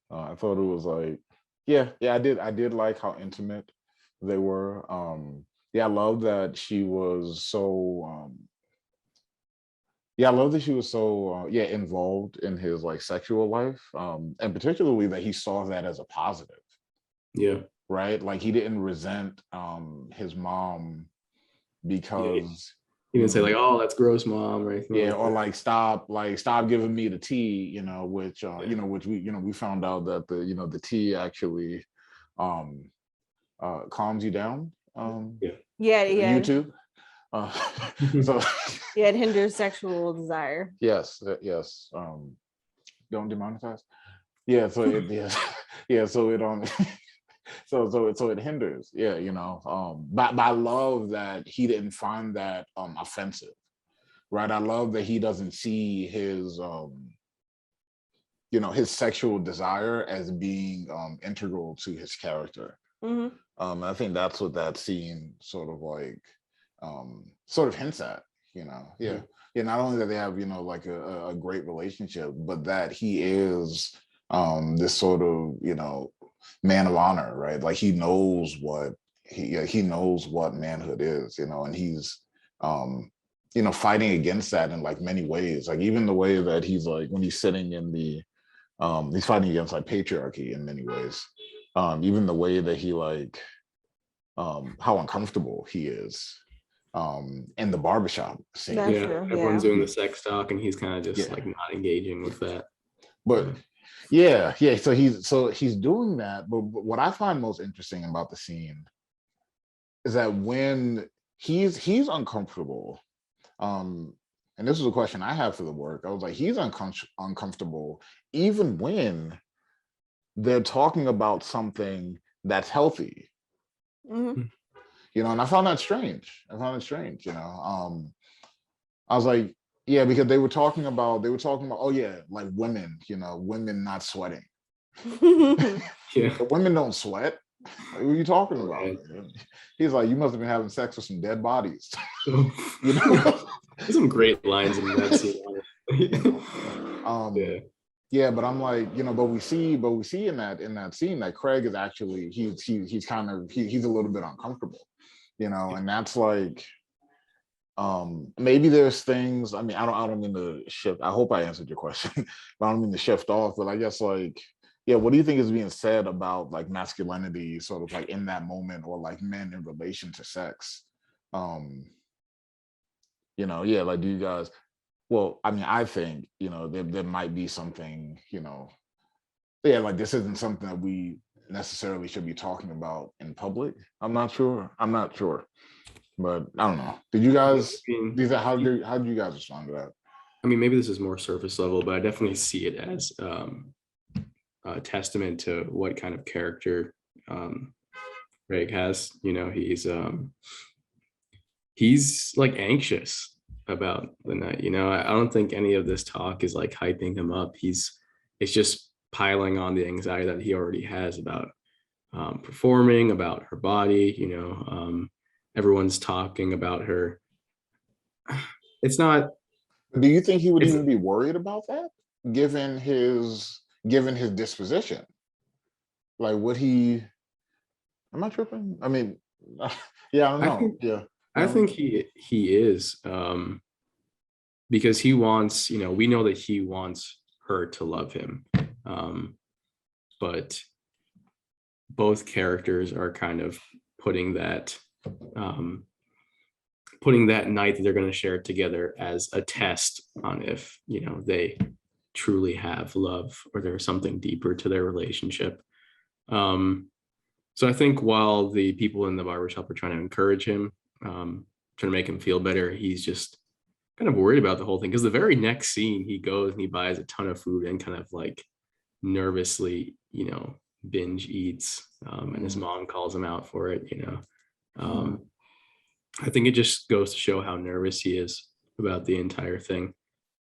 S1: I thought it was like, I did like how intimate they were. I love that she was so involved in his like sexual life, and particularly that he saw that as a positive.
S3: Yeah.
S1: Right, like he didn't resent his mom because
S3: he didn't say like, "Oh, that's gross, mom," or anything.
S1: Yeah, or like stop giving me the tea, which which we found out that the tea actually calms you down.
S2: Yeah.
S1: You too. So
S2: yeah, it hinders sexual desire.
S1: Yes. Don't demonetize. Yeah, so it so it so it hinders. But I love that he didn't find that offensive. Right. I love that he doesn't see his his sexual desire as being integral to his character. I think that's what that scene sort of like hints at. Not only that they have like a great relationship, but that he is this sort of man of honor, right? Like he knows what he knows what manhood is, and he's fighting against that in like many ways. Like even the way that he's like when he's sitting in the he's fighting against like patriarchy in many ways. Even the way that he like how uncomfortable he is in the barbershop scene.
S2: That's
S3: true, everyone's doing the sex talk and he's kind of just like not engaging with that.
S1: But so he's doing that. But what I find most interesting about the scene is that when he's uncomfortable, and this is a question I have for the work, I was like, he's uncomfortable even when they're talking about something that's healthy. And I found that strange. I was like, yeah, because they were talking about, oh yeah, like women, women not sweating. But women don't sweat. Like, what are you talking about? Right. He's like, you must have been having sex with some dead bodies.
S3: There's some great lines in that scene.
S1: But I'm like, but we see in that scene that Craig is actually he's a little bit uncomfortable, and that's like maybe there's things. I mean, I don't mean to shift. I hope I answered your question, but I don't mean to shift off. But I guess like, what do you think is being said about like masculinity, sort of like in that moment, or like men in relation to sex? Like, do you guys? Well, I mean, I think there might be something. Like this isn't something that we necessarily should be talking about in public. I'm not sure, but I don't know. Did you guys? How did you guys respond to that?
S3: I mean, maybe this is more surface level, but I definitely see it as a testament to what kind of character Greg has. He's like anxious about the night. I don't think any of this talk is like hyping him up. It's just piling on the anxiety that he already has about performing, about her body. Everyone's talking about her. It's not.
S1: Do you think he would
S3: It's
S1: even be worried about that, given his disposition? Like, would he? Am I tripping? I mean, yeah, I don't
S3: I
S1: know.
S3: think
S1: Yeah,
S3: I think he is because he wants. We know that he wants her to love him, but both characters are kind of putting that night that they're going to share together as a test on if they truly have love or there's something deeper to their relationship. So I think while the people in the barbershop are trying to encourage him, trying to make him feel better, he's just kind of worried about the whole thing, because the very next scene he goes and he buys a ton of food and kind of like nervously binge eats, and his mom calls him out for it. I think it just goes to show how nervous he is about the entire thing,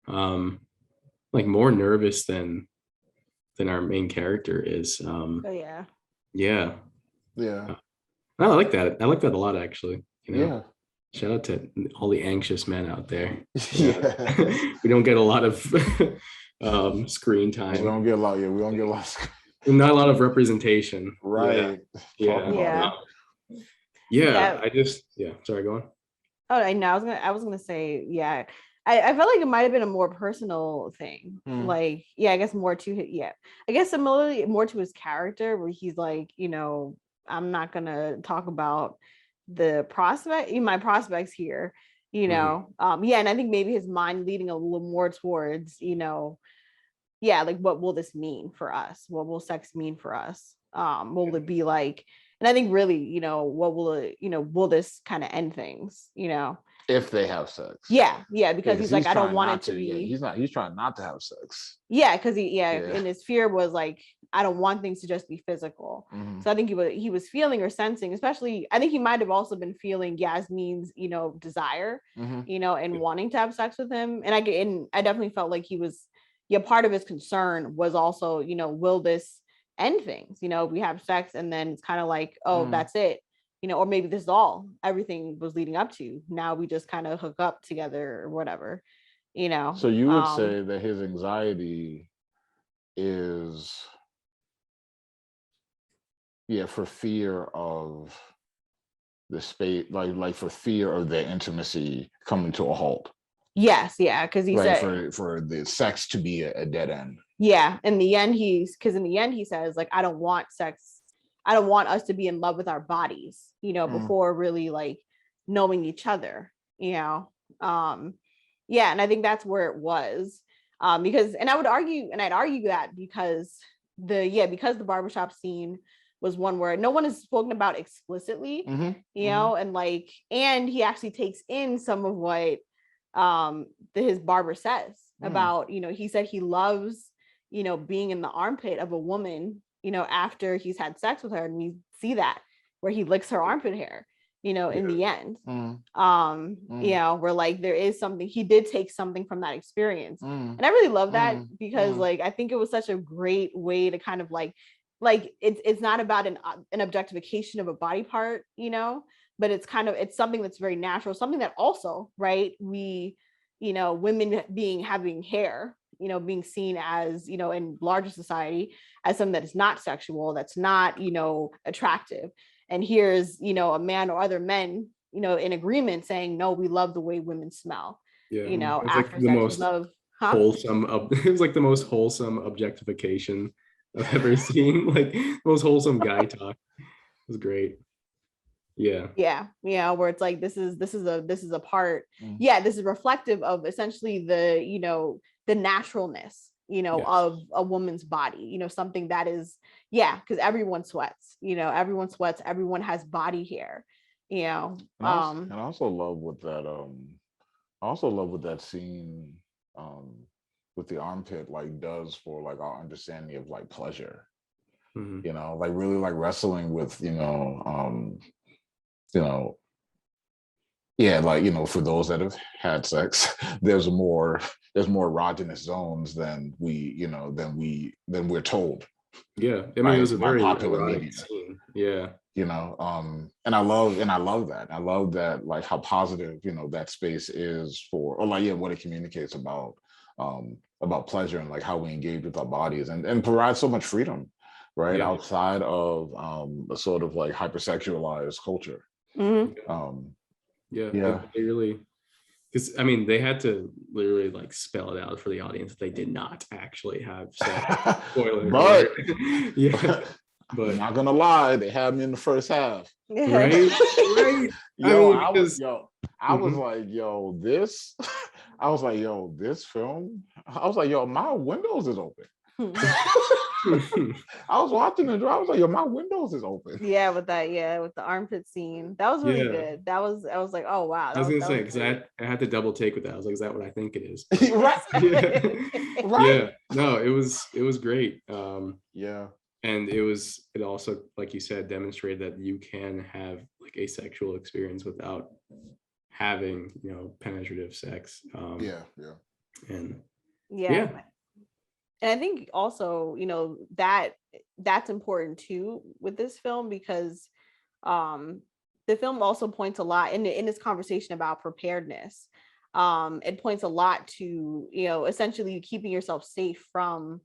S3: like more nervous than our main character is.
S2: Oh yeah.
S3: Yeah,
S1: yeah,
S3: I like that a lot, actually.
S1: yeah,
S3: Shout out to all the anxious men out there.
S1: yeah.
S3: We don't get a lot of screen
S1: We
S3: time.
S1: don't get a lot. Yeah, we don't get a lot.
S3: Not a lot of representation.
S1: Right.
S3: Yeah.
S1: Talk about
S2: Yeah.
S1: it.
S3: Yeah. Sorry, go on.
S2: Oh, I know. I was gonna say, yeah. I felt like it might have been a more personal thing. Like, yeah, I guess more to I guess similarly more to his character, where he's like, I'm not gonna talk about my prospects here, yeah, and I think maybe his mind leading a little more towards, like, what will this mean for us? What will sex mean for us? What will it be like? And I think really, what will it, will this kind of end things,
S1: If they have sex.
S2: Yeah, because he's like, I don't want it to be.
S1: Yeah, he's trying not to have sex.
S2: Yeah, because and his fear was like, I don't want things to just be physical. So I think he was feeling or sensing, especially, I think he might have also been feeling Yasmin's, desire, and wanting to have sex with him. And I definitely felt like he was, part of his concern was also, will this end things? We have sex and then it's kind of like, oh, that's it. Or maybe this is all everything was leading up to. Now we just kind of hook up together or whatever,
S1: So you would say that his anxiety is, for fear of the space, like for fear of their intimacy coming to a halt.
S2: Yes, yeah, because he said
S1: for the sex to be a dead end.
S2: Yeah, in the end, he says, like, I don't want sex. I don't want us to be in love with our bodies, before really like knowing each other, yeah, and I think that's where it was, because, and I'd argue that because the barbershop scene was one where no one is spoken about explicitly, and like, and he actually takes in some of what his barber says about, he said he loves, being in the armpit of a woman, after he's had sex with her, and we see that where he licks her armpit hair, in the end, where like there is something, he did take something from that experience, and I really love that, because like I think it was such a great way to kind of like it's not about an objectification of a body part, but it's something that's very natural, something that also, right, we, women having hair, being seen as, in larger society as something that is not sexual, that's not, attractive. And here's, a man or other men, in agreement saying, no, we love the way women smell, after
S3: like the
S2: sex,
S3: most wholesome, it was like the most wholesome objectification I've ever seen, like most wholesome guy talk. It was great. Yeah,
S2: where it's like, this is a part, this is reflective of essentially the the naturalness, of a woman's body, something that is, because everyone sweats, everyone has body hair, and I
S1: also love with that scene with the armpit like does for like our understanding of like pleasure, like really like wrestling with Yeah, like, for those that have had sex, there's more erogenous zones than we're told,
S3: Yeah, I mean, it was a
S1: by
S3: very
S1: popular
S3: erotic
S1: media.
S3: scene. Yeah,
S1: And I love that, like, how positive, that space is for, or like, yeah, what it communicates about pleasure, and like how we engage with our bodies, and provide so much freedom, right,
S3: yeah,
S1: outside of a sort of like hypersexualized culture.
S2: Mhm.
S3: yeah.
S1: Yeah.
S3: They really, because I mean, they had to literally like spell it out for the audience that they did not actually have sex. Spoiler
S1: But
S3: alert. Yeah,
S1: I'm
S3: but
S1: not gonna lie, they had me in the first half.
S3: right, right. I
S1: Yo,
S3: mean,
S1: I was
S3: because
S1: yo, I was
S3: Mhm.
S1: like, yo, this. I was like, yo, this film. I was like, yo, my windows is open. I was watching the drive. I was like, yo, my windows is open.
S2: Yeah, with the armpit scene. That was really
S3: Yeah,
S2: good. I was like, oh wow,
S3: I was gonna
S2: that
S3: say
S2: was
S3: because
S2: great.
S3: I had to double take with that. I was like, is that what I think it is? But
S1: Right,
S3: yeah,
S1: right.
S3: yeah. No, it was great.
S1: Yeah,
S3: And it also, like you said, demonstrated that you can have like a sexual experience without having, penetrative sex.
S1: yeah, yeah.
S3: And
S2: Yeah.
S3: yeah,
S2: And I think also, that's important too with this film because um the film also points a lot in this conversation about preparedness. It points a lot to, essentially keeping yourself safe from,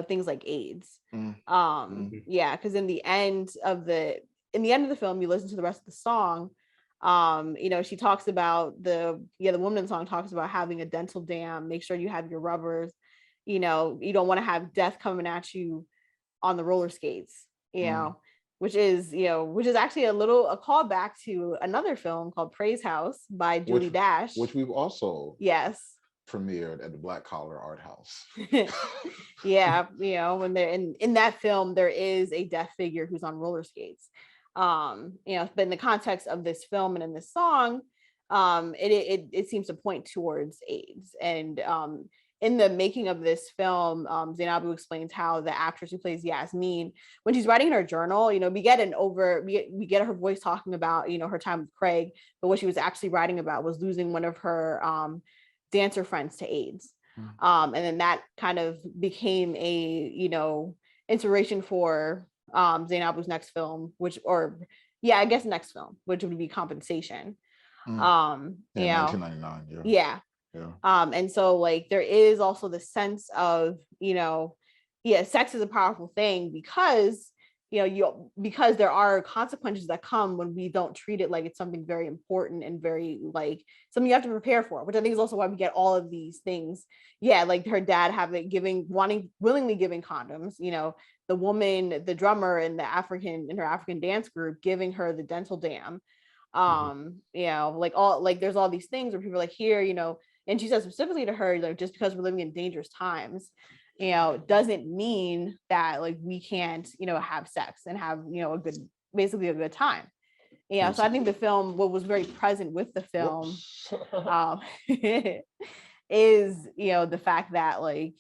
S2: things like AIDS.
S1: Mm, mm,
S2: Yeah, because in the end of the film, you listen to the rest of the song. She talks about the woman in the song talks about having a dental dam, make sure you have your rubbers, you don't want to have death coming at you on the roller skates,
S1: mm.
S2: which is actually a callback to another film called Praise House by
S1: Which
S2: Julie Dash.
S1: which we've also
S2: Yes.
S1: premiered at the Black Collar Art House.
S2: Yeah, when they're in that film, there is a death figure who's on roller skates. But in the context of this film and in this song, it seems to point towards AIDS. And in the making of this film, Zainabu explains how the actress who plays Yasmin, when she's writing in her journal, we get her voice talking about, her time with Craig, but what she was actually writing about was losing one of her dancer friends to AIDS. And then that kind of became a, inspiration for Zainabu's next film, I guess next film, which would be Compensation.
S1: Yeah, 1999. Yeah,
S2: Yeah.
S1: yeah.
S2: And so like there is also the sense of, sex is a powerful thing because because there are consequences that come when we don't treat it like it's something very important and very like something you have to prepare for, which I think is also why we get all of these things. Yeah, like her dad willingly giving condoms, the woman, the drummer in her African dance group giving her the dental dam. There's all these things where people are like, here, and she says specifically to her, like, just because we're living in dangerous times, doesn't mean that like we can't, have sex and have, basically a good time. Yeah. So I think the film, what was very present with the film, is, the fact that like,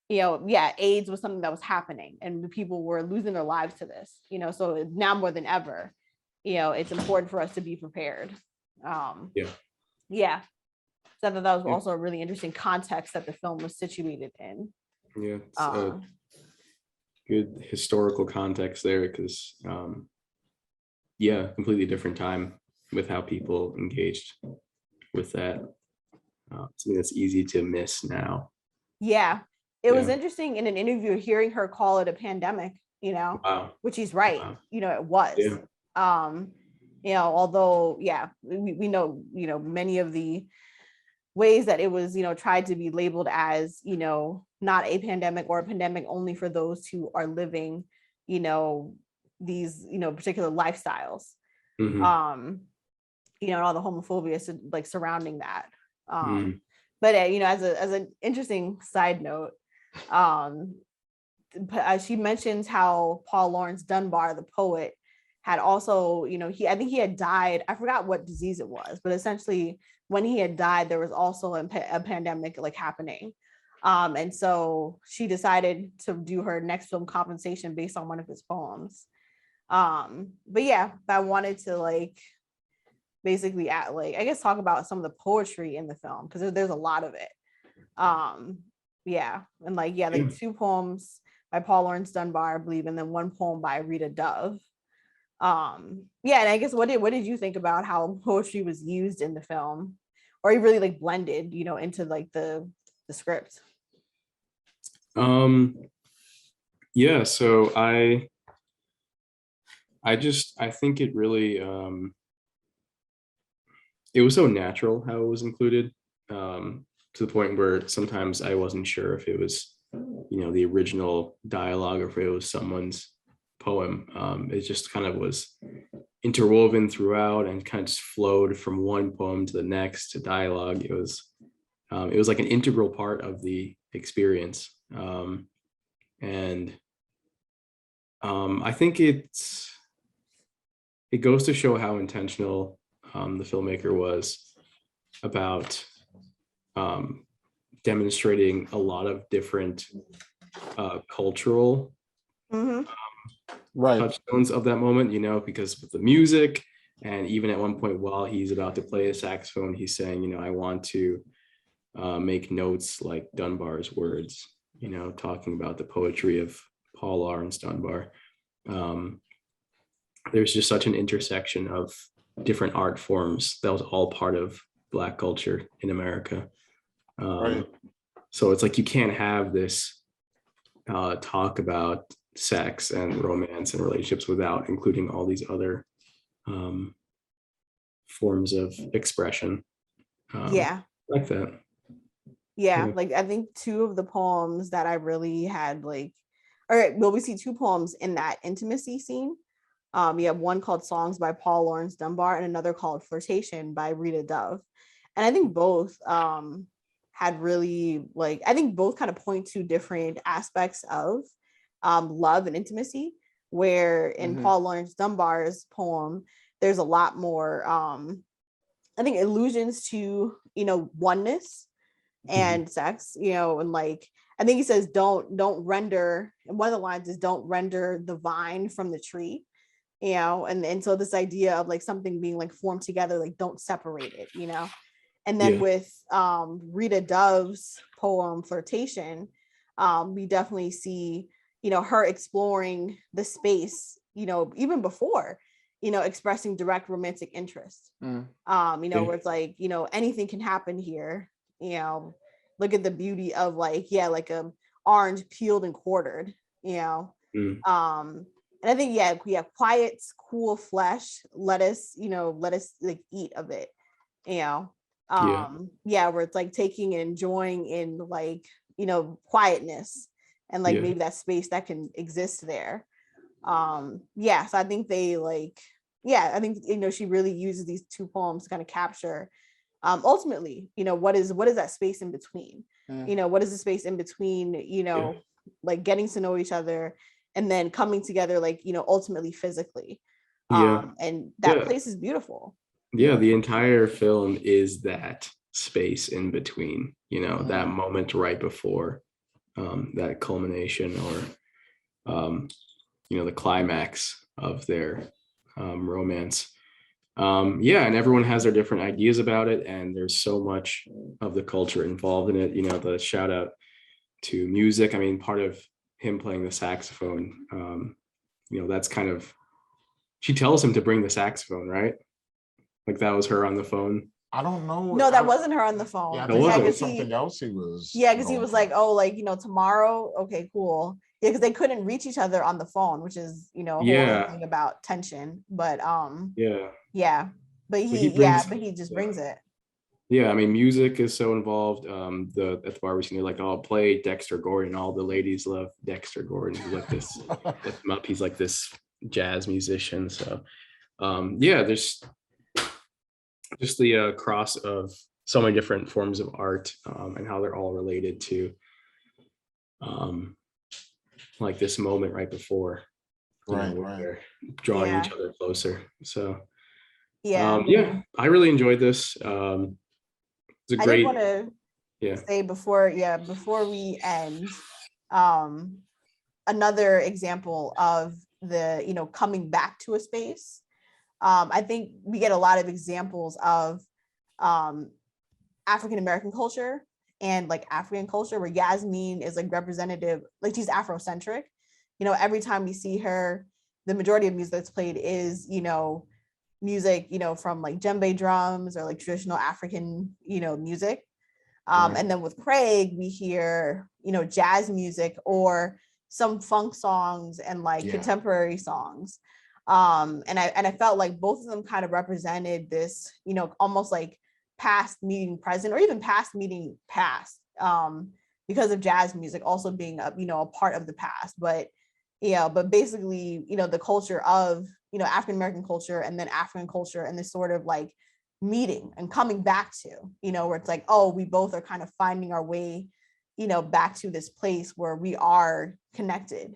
S2: AIDS was something that was happening and people were losing their lives to this, so now more than ever, it's important for us to be prepared.
S3: yeah,
S2: Yeah. So I thought that was also a really interesting context that the film was situated in.
S3: yeah. It's a good historical context there because, completely different time with how people engaged with that. Something that's easy to miss now.
S2: Yeah. It was
S3: Yeah.
S2: interesting in an interview hearing her call it a pandemic,
S3: Wow.
S2: which he's right.
S3: Wow.
S2: It was.
S3: Yeah.
S2: Although, we know, many of the ways that it was, tried to be labeled as, not a pandemic or a pandemic only for those who are living, these, particular lifestyles.
S3: Mhm.
S2: And all the homophobia like surrounding that.
S3: Mhm.
S2: But as an interesting side note, she mentions how Paul Laurence Dunbar, the poet, had also, I think he had died. I forgot what disease it was, but essentially when he had died, there was also a pandemic like happening. And so she decided to do her next film Compensation based on one of his poems. But yeah, I wanted to like basically at like, I guess, talk about some of the poetry in the film, because there's a lot of it. Yeah, and like, yeah, like 2 poems by Paul Laurence Dunbar, I believe, and then 1 poem by Rita Dove. Yeah, and I guess what did you think about how poetry was used in the film, or he really like blended, into like the script?
S3: Yeah, so I think it really it was so natural how it was included, to the point where sometimes I wasn't sure if it was, the original dialogue or if it was someone's poem. It just kind of was interwoven throughout and kind of just flowed from one poem to the next to dialogue. It was like an integral part of the experience. And I think it goes to show how intentional the filmmaker was about demonstrating a lot of different cultural touchstones of that moment, because with the music, and even at one point while he's about to play a saxophone, he's saying, I want to make notes like Dunbar's words, talking about the poetry of Paul Laurence Dunbar. There's just such an intersection of different art forms that was all part of Black culture in America. So it's like you can't have this talk about sex and romance and relationships without including all these other forms of expression. Like that.
S2: Yeah, like I think 2 of the poems that I really had like, all right, well, we see 2 poems in that intimacy scene. We have one called Songs by Paul Laurence Dunbar and another called Flirtation by Rita Dove. And I think both had really, like, I think both kind of point to different aspects of love and intimacy, where in Paul Laurence Dunbar's poem, there's a lot more, I think, allusions to, oneness and sex, and like, I think he says, don't render, and one of the lines is, don't render the vine from the tree, and so this idea of like something being like formed together, like don't separate it, and then with Rita Dove's poem Flirtation, we definitely see, her exploring the space, even before, expressing direct romantic interest, where it's like, anything can happen here, look at the beauty of like, like a orange peeled and quartered, and I think, quiet, cool flesh, let us like eat of it, where it's like taking and enjoying in like, quietness and like maybe that space that can exist there. So I think they like, I think, she really uses these 2 poems to kind of capture ultimately, what is that space in between, what is the space in between, like getting to know each other and then coming together, like, ultimately physically. And that place is beautiful.
S3: The entire film is that space in between, that moment right before that culmination, or the climax of their romance. And everyone has their different ideas about it, and there's so much of the culture involved in it. The shout out to music. I mean, part of him playing the saxophone, that's kind of, she tells him to bring the saxophone, right? Like that was her on the phone.
S1: I don't know.
S2: No, that wasn't her on the phone.
S1: Yeah, I think it was something else he was.
S2: Yeah, because he was like, oh, like, tomorrow. Okay, cool. Yeah, because they couldn't reach each other on the phone, which is, a whole other thing about tension. But but he just brings it.
S3: Yeah, I mean, music is so involved. At the bar scene, they're like, "Oh, play Dexter Gordon." All the ladies love Dexter Gordon. He's like this, lift him up. He's like this jazz musician. So, there's just the cross of so many different forms of art, and how they're all related to, like this moment right before, where they're drawing each other closer. So, I really enjoyed this. It's a great.
S2: I did want to say before we end, another example of the coming back to a space I think we get a lot of examples of African American culture and like African culture, where Yasmin is like representative, like she's Afrocentric. You know, every time we see her, the majority of music that's played is, you know, music, you know, from like djembe drums or like traditional African, you know, music.
S1: Right.
S2: And then with Craig, we hear, you know, jazz music or some funk songs and like contemporary songs. And I felt like both of them kind of represented this, you know, almost like past meeting present, or even past meeting past, because of jazz music also being a, you know, a part of the past. But yeah, but basically, you know, the culture of, you know, African American culture and then African culture, and this sort of like meeting and coming back to, you know, where it's like, oh, we both are kind of finding our way, you know, back to this place where we are connected,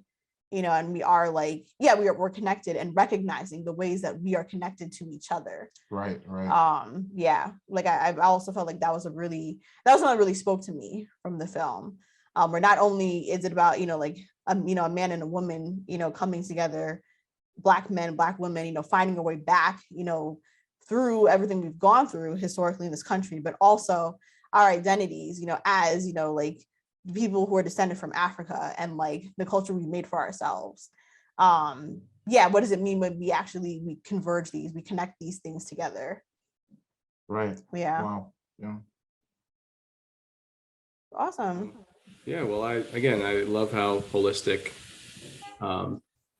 S2: you know, and we are like, yeah, we're connected, and recognizing the ways that we are connected to each other.
S1: Right.
S2: Yeah, like I also felt like that was something that really spoke to me from the film. Where not only is it about, you know, like you know, a man and a woman, you know, coming together, Black men, Black women, you know, finding a way back, you know, through everything we've gone through historically in this country, but also our identities, you know, as, you know, like people who are descended from Africa and like the culture we made for ourselves. Yeah, what does it mean when we converge these, we connect these things together?
S1: Right.
S2: Yeah.
S1: Wow. Yeah.
S2: Awesome.
S3: Yeah, well, I love how holistic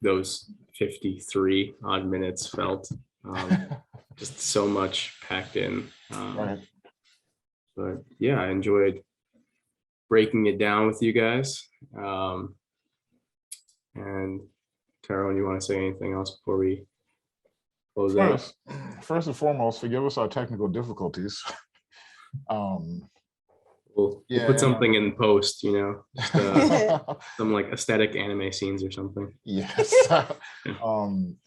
S3: those 53 odd minutes felt. Just so much packed in.
S1: Right.
S3: But yeah, I enjoyed breaking it down with you guys. And Tyrone, you want to say anything else before we close out?
S1: First and foremost, forgive us our technical difficulties.
S3: We'll put something in post, you know, just, some like aesthetic anime scenes or something.
S1: Yes.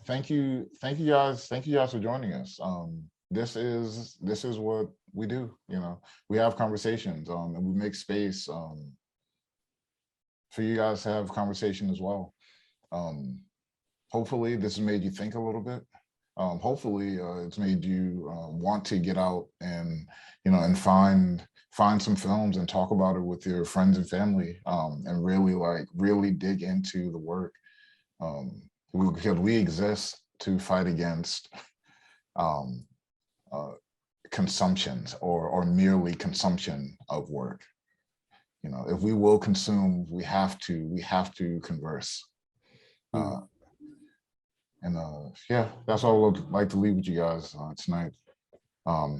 S1: Thank you guys for joining us. This is what we do, you know. We have conversations, and we make space for you guys to have conversation as well. Hopefully this has made you think a little bit. Hopefully it's made you want to get out and, you know, and find some films and talk about it with your friends and family, and really dig into the work. Because we exist to fight against consumptions or merely consumption of work. You know, if we will consume, we have to converse. Yeah, that's all I'd like to leave with you guys tonight.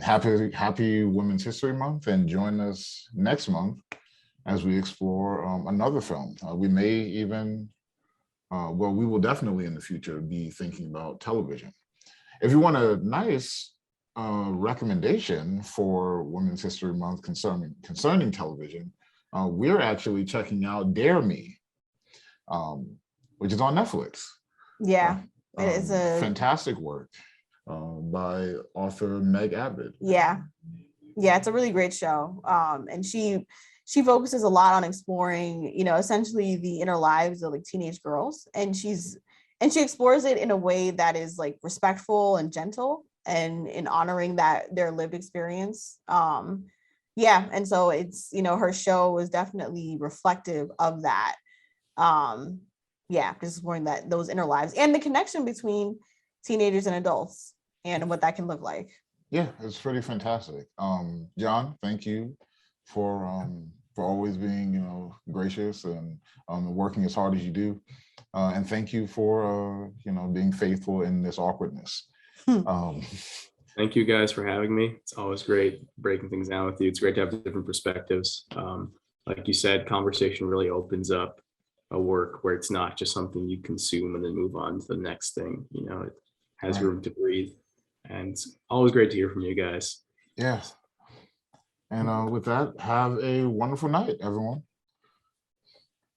S1: Happy Women's History Month, and join us next month as we explore another film. We may even, we will definitely in the future be thinking about television. If you want a nice recommendation for Women's History Month concerning television, we're actually checking out Dare Me, which is on Netflix.
S2: Yeah, it is a
S1: fantastic work by author Meg Abbott.
S2: Yeah, it's a really great show. And she focuses a lot on exploring, you know, essentially the inner lives of like teenage girls, and she explores it in a way that is like respectful and gentle, and in honoring that their lived experience. Yeah, and so it's, you know, her show is definitely reflective of that. Yeah, just exploring those inner lives and the connection between teenagers and adults and what that can look like.
S1: Yeah, it's pretty fantastic. John, thank you for always being, you know, gracious and working as hard as you do. And thank you for you know, being faithful in this awkwardness.
S3: Thank you guys for having me. It's always great breaking things down with you. It's great to have different perspectives. Like you said, conversation really opens up a work where it's not just something you consume and then move on to the next thing. You know, it has room to breathe, and it's always great to hear from you guys.
S1: Yes. And with that, have a wonderful night, everyone.